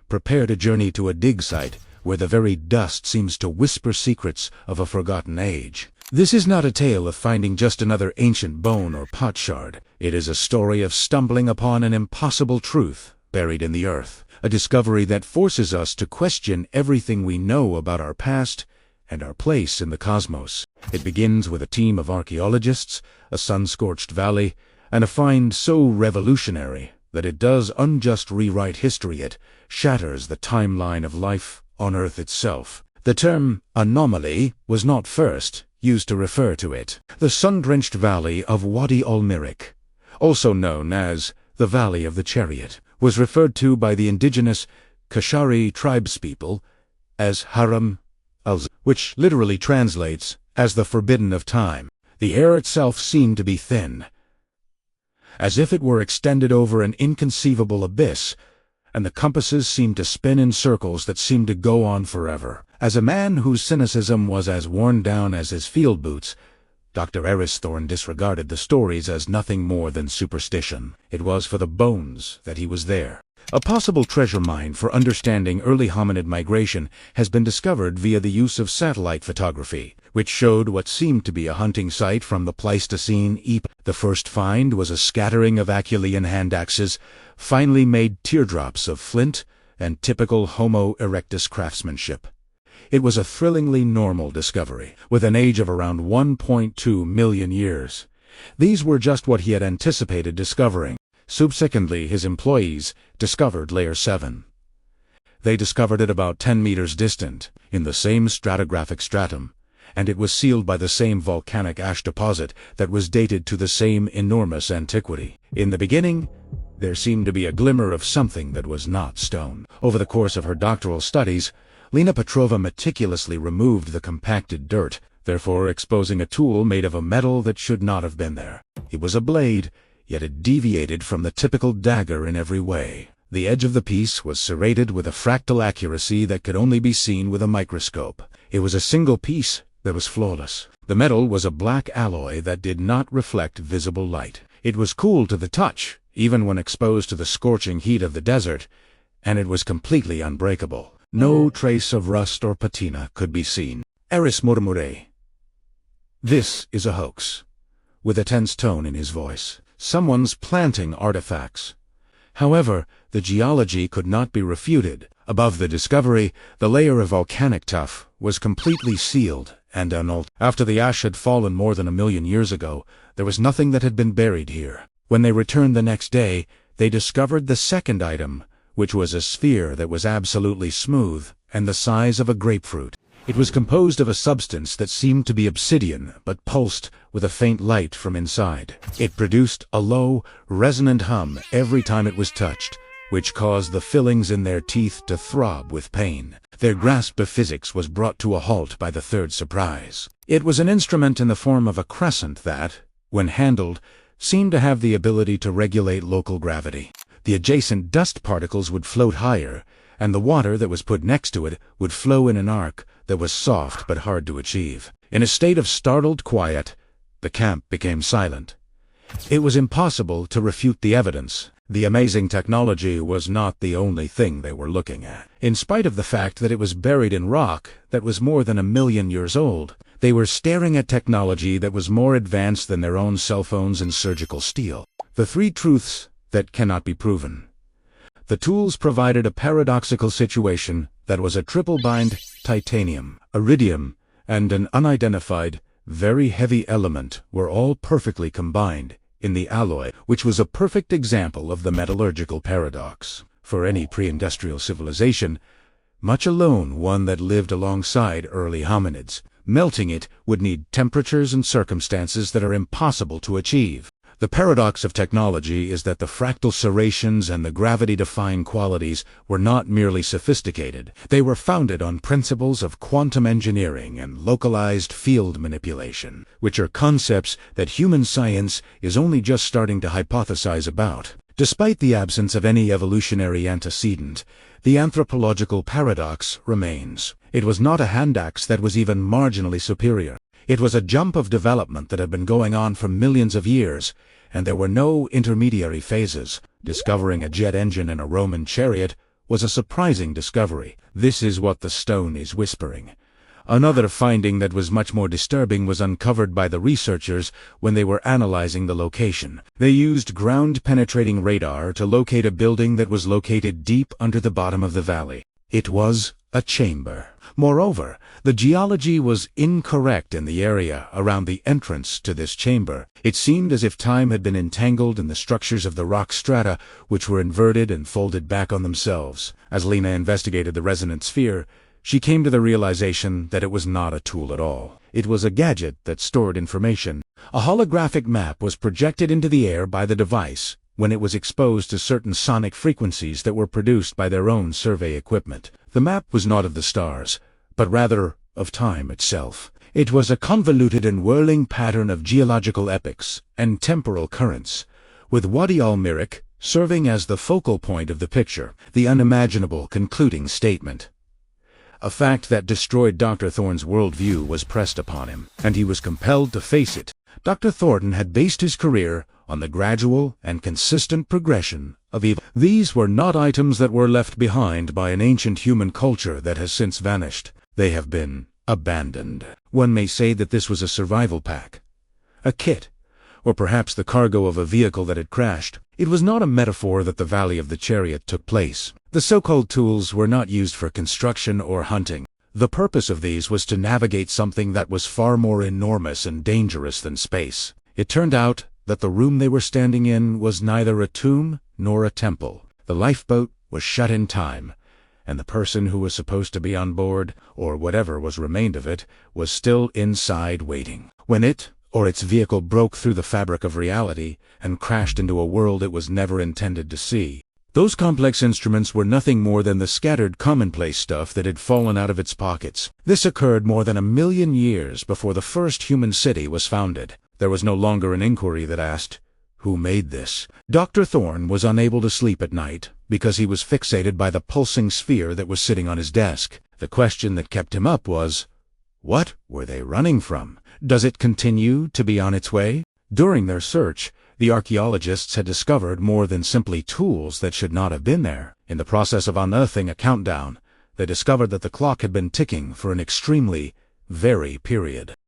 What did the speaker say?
prepare to journey to a dig site where the very dust seems to whisper secrets of a forgotten age. This is not a tale of finding just another ancient bone or potsherd. It is a story of stumbling upon an impossible truth buried in the earth, a discovery that forces us to question everything we know about our past and our place in the cosmos. It begins with a team of archaeologists, a sun-scorched valley, and a find so revolutionary that it does unjust rewrite history. It shatters the timeline of life on Earth itself. The term anomaly was not first used to refer to it. The sun-drenched valley of Wadi al-Mirik, also known as the Valley of the Chariot, was referred to by the indigenous Kashari tribespeople as Haram al-Z, which literally translates as the Forbidden of Time. The air itself seemed to be thin, as if it were extended over an inconceivable abyss, and the compasses seemed to spin in circles that seemed to go on forever. As a man whose cynicism was as worn down as his field boots, Dr. Aris Thorne disregarded the stories as nothing more than superstition. It was for the bones that he was there. A possible treasure mine for understanding early hominid migration has been discovered via the use of satellite photography, which showed what seemed to be a hunting site from the Pleistocene epoch. The first find was a scattering of Acheulean hand axes, finely made teardrops of flint, and typical Homo erectus craftsmanship. It was a thrillingly normal discovery, with an age of around 1.2 million years. These were just what he had anticipated discovering. Subsequently, his employees discovered Layer 7. They discovered it about 10 meters distant, in the same stratigraphic stratum, and it was sealed by the same volcanic ash deposit that was dated to the same enormous antiquity. In the beginning, there seemed to be a glimmer of something that was not stone. Over the course of her doctoral studies, Lena Petrova meticulously removed the compacted dirt, therefore exposing a tool made of a metal that should not have been there. It was a blade, yet it deviated from the typical dagger in every way. The edge of the piece was serrated with a fractal accuracy that could only be seen with a microscope. It was a single piece that was flawless. The metal was a black alloy that did not reflect visible light. It was cool to the touch, even when exposed to the scorching heat of the desert, and it was completely unbreakable. No trace of rust or patina could be seen. Aris murmuré. "This is a hoax," with a tense tone in his voice. "Someone's planting artifacts." However, the geology could not be refuted. Above the discovery, the layer of volcanic tuff was completely sealed and unaltered. After the ash had fallen more than 1,000,000 years ago, there was nothing that had been buried here. When they returned the next day, they discovered the second item, which was a sphere that was absolutely smooth and the size of a grapefruit. It was composed of a substance that seemed to be obsidian, but pulsed with a faint light from inside. It produced a low, resonant hum every time it was touched, which caused the fillings in their teeth to throb with pain. Their grasp of physics was brought to a halt by the third surprise. It was an instrument in the form of a crescent that, when handled, seemed to have the ability to regulate local gravity. The adjacent dust particles would float higher, and the water that was put next to it would flow in an arc that was soft but hard to achieve. In a state of startled quiet, the camp became silent. It was impossible to refute the evidence. The amazing technology was not the only thing they were looking at. In spite of the fact that it was buried in rock that was more than 1,000,000 years old, they were staring at technology that was more advanced than their own cell phones and surgical steel. The three truths that cannot be proven. The tools provided a paradoxical situation that was a triple-bind titanium, iridium, and an unidentified, very heavy element were all perfectly combined in the alloy, which was a perfect example of the metallurgical paradox. For any pre-industrial civilization, much alone one that lived alongside early hominids, melting it would need temperatures and circumstances that are impossible to achieve. The paradox of technology is that the fractal serrations and the gravity-defying qualities were not merely sophisticated. They were founded on principles of quantum engineering and localized field manipulation, which are concepts that human science is only just starting to hypothesize about. Despite the absence of any evolutionary antecedent, the anthropological paradox remains. It was not a hand axe that was even marginally superior. It was a jump of development that had been going on for millions of years, and there were no intermediary phases. Discovering a jet engine in a Roman chariot was a surprising discovery. This is what the stone is whispering. Another finding that was much more disturbing was uncovered by the researchers when they were analyzing the location. They used ground-penetrating radar to locate a building that was located deep under the bottom of the valley. It was a chamber. Moreover, the geology was incorrect in the area around the entrance to this chamber. It seemed as if time had been entangled in the structures of the rock strata, which were inverted and folded back on themselves. As Lena investigated the resonant sphere, she came to the realization that it was not a tool at all. It was a gadget that stored information. A holographic map was projected into the air by the device when it was exposed to certain sonic frequencies that were produced by their own survey equipment. The map was not of the stars, but rather of time itself. It was a convoluted and whirling pattern of geological epochs and temporal currents, with Wadi al-Mirik serving as the focal point of the picture, the unimaginable concluding statement. A fact that destroyed Dr. Thorne's worldview was pressed upon him, and he was compelled to face it. Dr. Thornton had based his career on the gradual and consistent progression of evil. These were not items that were left behind by an ancient human culture that has since vanished. They have been abandoned. One may say that this was a survival pack, a kit, or perhaps the cargo of a vehicle that had crashed. It was not a metaphor that the Valley of the Chariot took place. The so-called tools were not used for construction or hunting. The purpose of these was to navigate something that was far more enormous and dangerous than space. It turned out that the room they were standing in was neither a tomb nor a temple. The lifeboat was shut in time, and the person who was supposed to be on board, or whatever was remained of it, was still inside waiting. When it, or its vehicle, broke through the fabric of reality and crashed into a world it was never intended to see, those complex instruments were nothing more than the scattered commonplace stuff that had fallen out of its pockets. This occurred more than 1,000,000 years before the first human city was founded. There was no longer an inquiry that asked, "Who made this?" Dr. Thorne was unable to sleep at night because he was fixated by the pulsing sphere that was sitting on his desk. The question that kept him up was, what were they running from? Does it continue to be on its way? During their search, the archaeologists had discovered more than simply tools that should not have been there. In the process of unearthing a countdown, they discovered that the clock had been ticking for an extremely, very period.